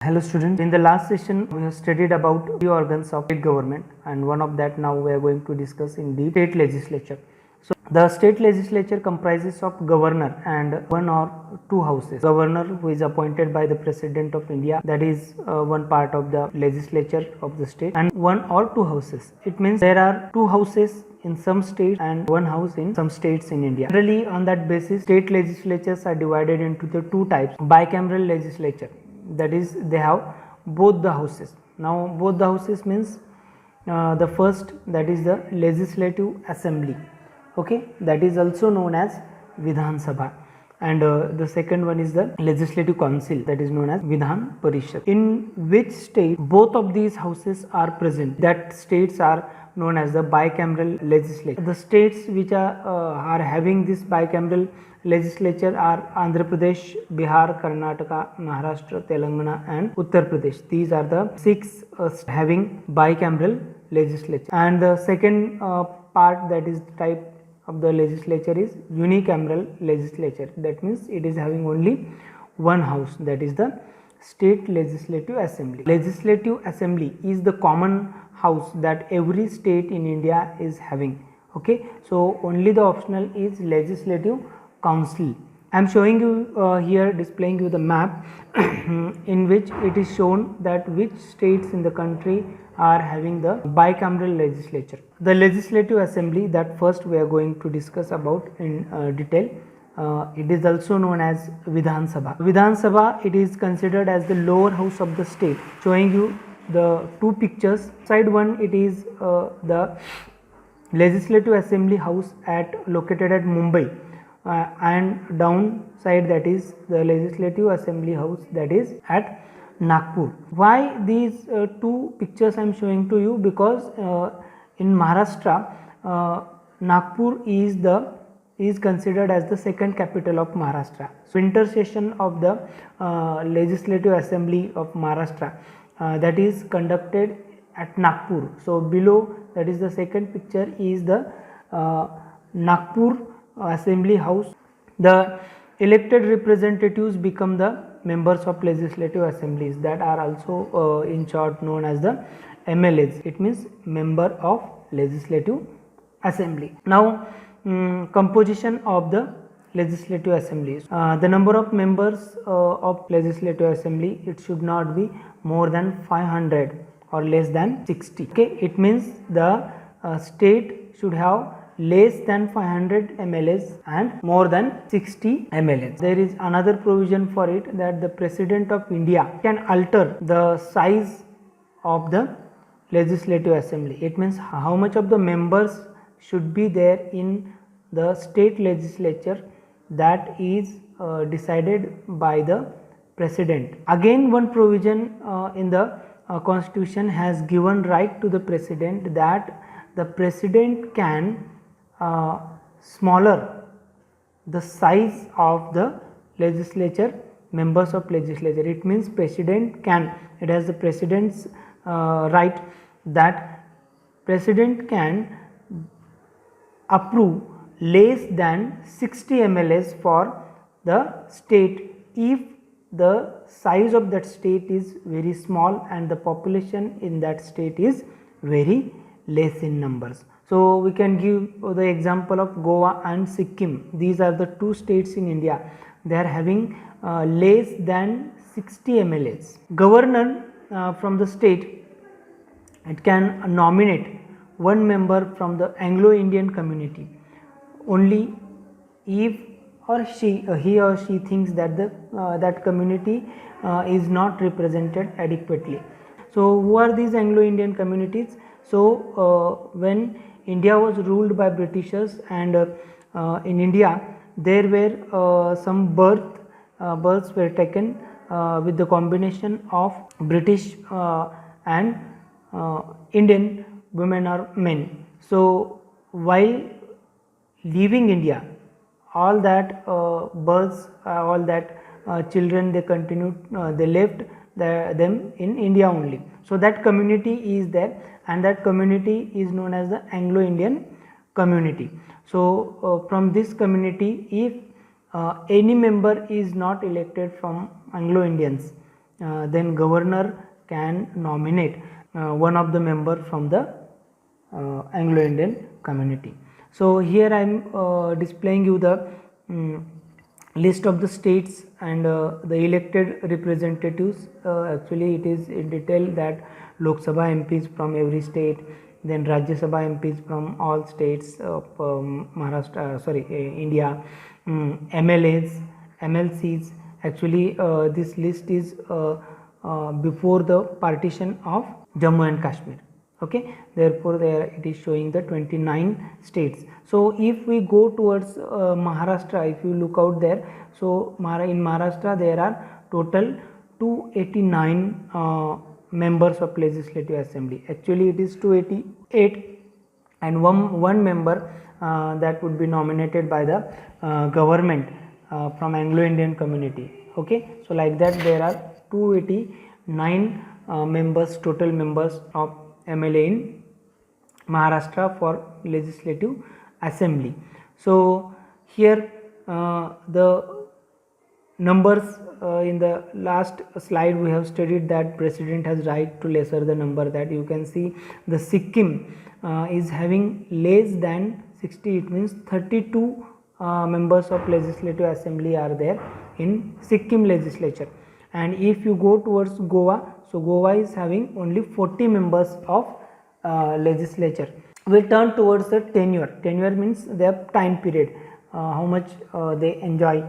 Hello students, in the last session we have studied about the organs of state government, and one of that now we are going to discuss in the state legislature. So the state legislature comprises of governor and one or two houses. Governor, who is appointed by the President of India, that is one part of the legislature of the state, and one or two houses. It means there are two houses in some states and one house in some states in India. Generally on that basis, state legislatures are divided into the two types: bicameral legislature, that is they have both the houses. Now both the houses means the first, that is the legislative assembly, okay, that is also known as Vidhan Sabha, and the second one is the legislative council, that is known as Vidhan Parishad. In which state both of these houses are present, that states are known as the bicameral legislature. The states which are having this bicameral legislature are Andhra Pradesh, Bihar, Karnataka, Maharashtra, Telangana and Uttar Pradesh. These are the six having bicameral legislature. And the second part, that is the type of the legislature, is unicameral legislature. That means it is having only one house, that is the state legislative assembly. Legislative assembly is the common house that every state in India is having, okay. So only the optional is legislative council. I am showing you here, displaying you the map in which it is shown that which states in the country are having the bicameral legislature. The legislative assembly, that first we are going to discuss about in detail. It is also known as Vidhan Sabha. Vidhan Sabha, it is considered as the lower house of the state. Showing you the two pictures. Side one, it is the legislative assembly house located at Mumbai. And down side, that is the legislative assembly house that is at Nagpur. Why these two pictures I am showing to you? Because in Maharashtra, Nagpur is considered as the second capital of Maharashtra. So winter session of the legislative assembly of Maharashtra that is conducted at Nagpur. So below, that is the second picture, is the Nagpur assembly house. The elected representatives become the members of legislative assemblies, that are also in short known as the MLAs. It means member of legislative assembly. Now composition of the legislative assemblies. The number of members of legislative assembly, it should not be more than 500 or less than 60, okay. It means the state should have less than 500 MLAs and more than 60 MLAs. There is another provision for it, that the President of India can alter the size of the legislative assembly. It means how much of the members should be there in the state legislature, that is decided by the President. Again, one provision in the Constitution has given right to the President, that the President can smaller the size of the legislature, members of legislature. It means President can, it has the President's right, that President can approve less than 60 MLAs for the state if the size of that state is very small and the population in that state is very less in numbers. So we can give the example of Goa and Sikkim. These are the two states in India. They are having less than 60 MLAs. Governor from the state, it can nominate one member from the Anglo-Indian community only if he or she thinks that that community is not represented adequately. So who are these Anglo-Indian communities? So when India was ruled by Britishers, and in India there were some births were taken with the combination of British and Indian women or men. So while leaving India, all that births, all that children, they continued, they left them in India only. So that community is there, and that community is known as the Anglo-Indian community. So from this community, if any member is not elected from Anglo-Indians, then governor can nominate one of the member from the Anglo-Indian community. So here I am displaying you the list of the states and the elected representatives. Actually it is in detail that Lok Sabha MPs from every state, then Rajya Sabha MPs from all states of India, MLAs, MLCs. Actually this list is before the partition of Jammu and Kashmir. Okay, therefore there it is showing the 29 states. So if we go towards Maharashtra, if you look out there, so in Maharashtra there are total 289 members of Legislative Assembly. Actually it is 288, and one member that would be nominated by the government from Anglo-Indian community. Okay, so like that there are 289 members, total members of MLA in Maharashtra for Legislative Assembly. So here the numbers in the last slide we have studied that president has right to lesser the number, that you can see the Sikkim is having less than 60, it means 32 members of Legislative Assembly are there in Sikkim legislature. And if you go towards Goa, so Goa is having only 40 members of legislature. We turn towards the tenure. Tenure means their time period, how much they enjoy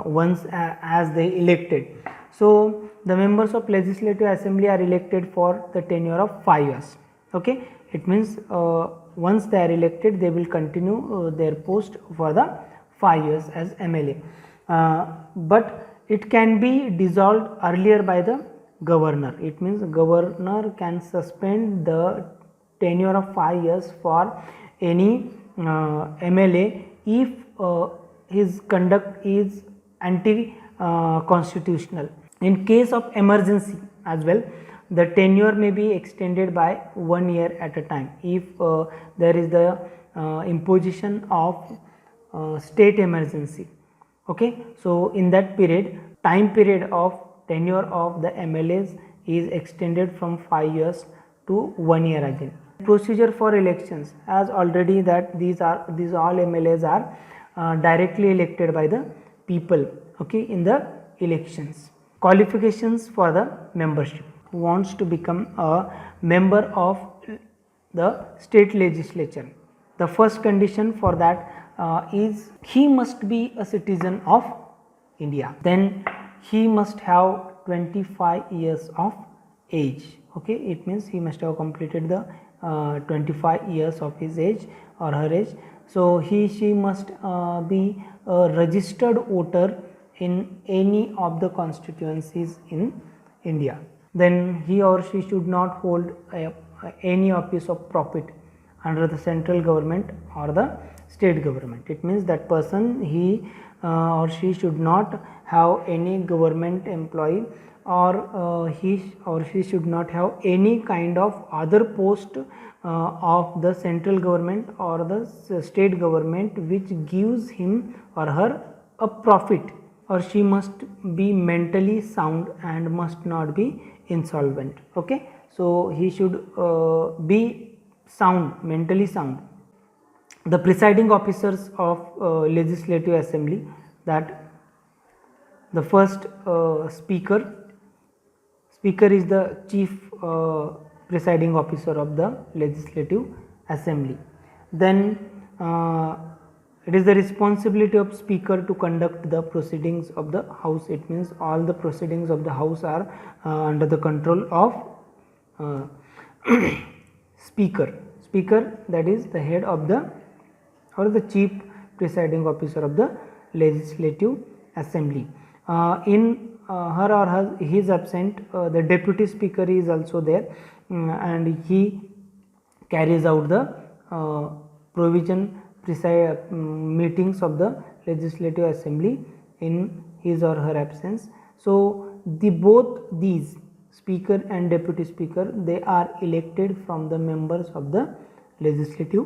once as they elected. So the members of Legislative Assembly are elected for the tenure of 5 years. Okay, it means once they are elected they will continue their post for the 5 years as MLA. But it can be dissolved earlier by the governor. It means governor can suspend the tenure of 5 years for any MLA if his conduct is anti-constitutional. In case of emergency as well, the tenure may be extended by 1 year at a time if there is the imposition of state emergency. Okay, so in that period, time period of tenure of the MLAs is extended from 5 years to 1 year again. Procedure for elections, as already that these all MLAs are directly elected by the people, okay, in the elections. Qualifications for the membership. Who wants to become a member of the state legislature? The first condition for that is he must be a citizen of India. Then he must have 25 years of age. Okay, it means he must have completed the 25 years of his age or her age. So she must be a registered voter in any of the constituencies in India. Then he or she should not hold any office of profit under the central government or the state government. It means that person, he or she should not have any government employee, or he or she should not have any kind of other post of the central government or the state government which gives him or her a profit, or she must be mentally sound and must not be insolvent. Okay, so he should be sound, mentally sound. The presiding officers of Legislative Assembly, that the first speaker is the chief presiding officer of the Legislative Assembly. Then it is the responsibility of speaker to conduct the proceedings of the house. It means all the proceedings of the house are under the control of speaker, that is the head of the or the chief presiding officer of the Legislative Assembly. In her or his absent, the deputy speaker is also there, and he carries out the provision meetings of the Legislative Assembly in his or her absence. So both these, speaker and deputy speaker, they are elected from the members of the Legislative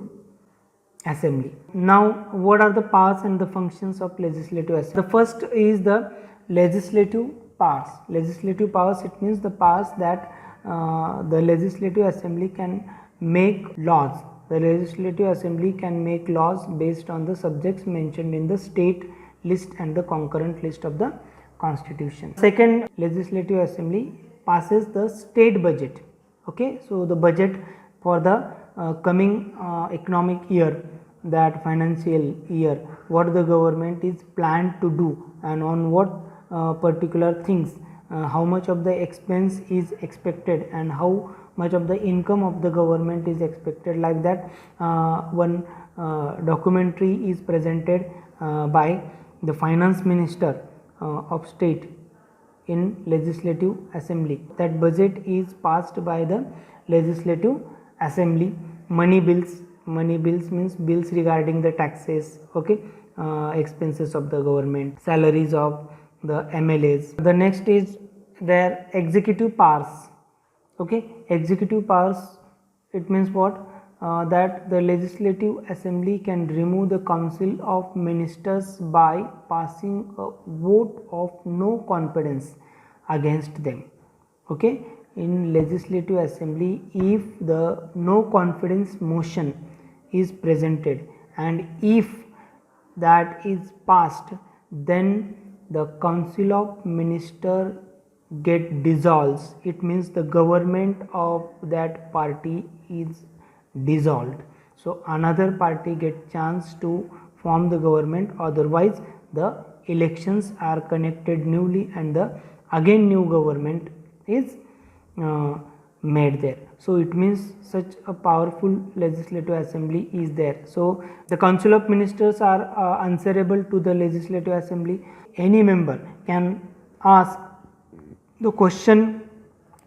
Assembly. Now what are the powers and the functions of Legislative Assembly? The first is the Legislative powers. Legislative powers, it means the powers that the Legislative Assembly can make laws. The Legislative Assembly can make laws based on the subjects mentioned in the state list and the concurrent list of the Constitution. Second, Legislative Assembly passes the state budget. Okay, so the budget for the coming economic year, that financial year, what the government is planned to do and on what particular things, how much of the expense is expected and how much of the income of the government is expected, like that one documentary is presented by the finance minister of state in Legislative Assembly. That budget is passed by the Legislative Assembly. Money bills means bills regarding the taxes, okay, expenses of the government, salaries of the MLAs. The next is their executive powers. Okay, executive powers, it means what? That the Legislative Assembly can remove the Council of Ministers by passing a vote of no confidence against them. Okay, in Legislative Assembly, if the no confidence motion is presented and if that is passed, then the Council of Ministers get dissolves. It means the government of that party is dissolved. So another party get chance to form the government, otherwise the elections are connected newly and the again new government is made there. So it means such a powerful Legislative Assembly is there. So the Council of Ministers are answerable to the Legislative Assembly. Any member can ask the question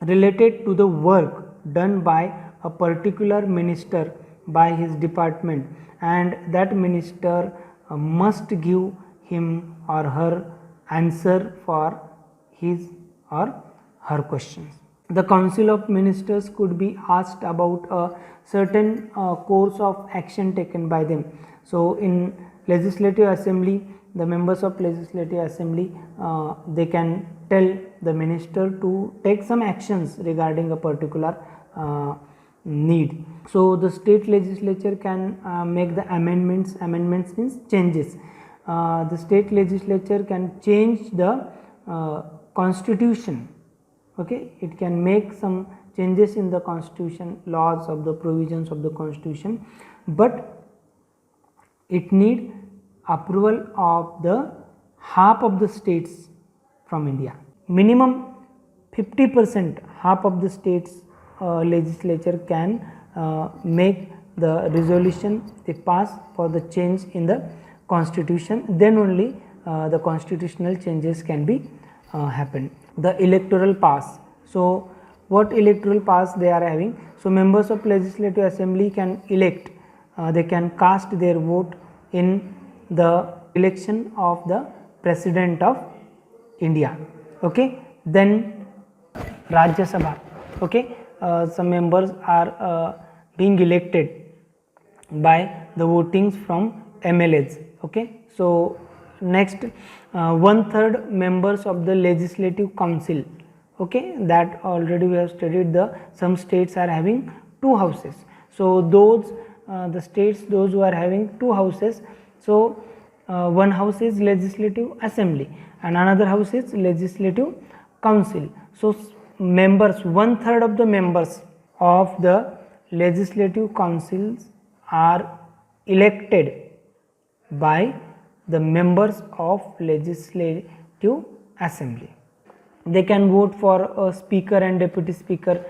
related to the work done by a particular minister by his department, and that minister must give him or her answer for his or her questions. The Council of Ministers could be asked about a certain course of action taken by them. So in Legislative Assembly, the members of Legislative Assembly, they can tell the minister to take some actions regarding a particular need. So the state legislature can make the amendments. Amendments means changes. The state legislature can change the constitution. Okay, it can make some changes in the constitution, laws of the provisions of the constitution, but it need approval of the half of the states from India. Minimum 50%, half of the states legislature can make the resolution they pass for the change in the constitution, then only the constitutional changes can be happen. The electoral pass. So what electoral pass they are having? So members of Legislative Assembly can elect, they can cast their vote in the election of the President of India. Okay, then Rajya Sabha. Okay, some members are being elected by the votings from MLAs. Okay, so next 1/3 members of the Legislative Council. Okay, that already we have studied. The some states are having 2 houses. So those the states, those who are having 2 houses, so one house is Legislative Assembly and another house is Legislative Council. So members, 1/3 of the members of the Legislative Councils are elected by the members of Legislative Assembly. They can vote for a speaker and deputy speaker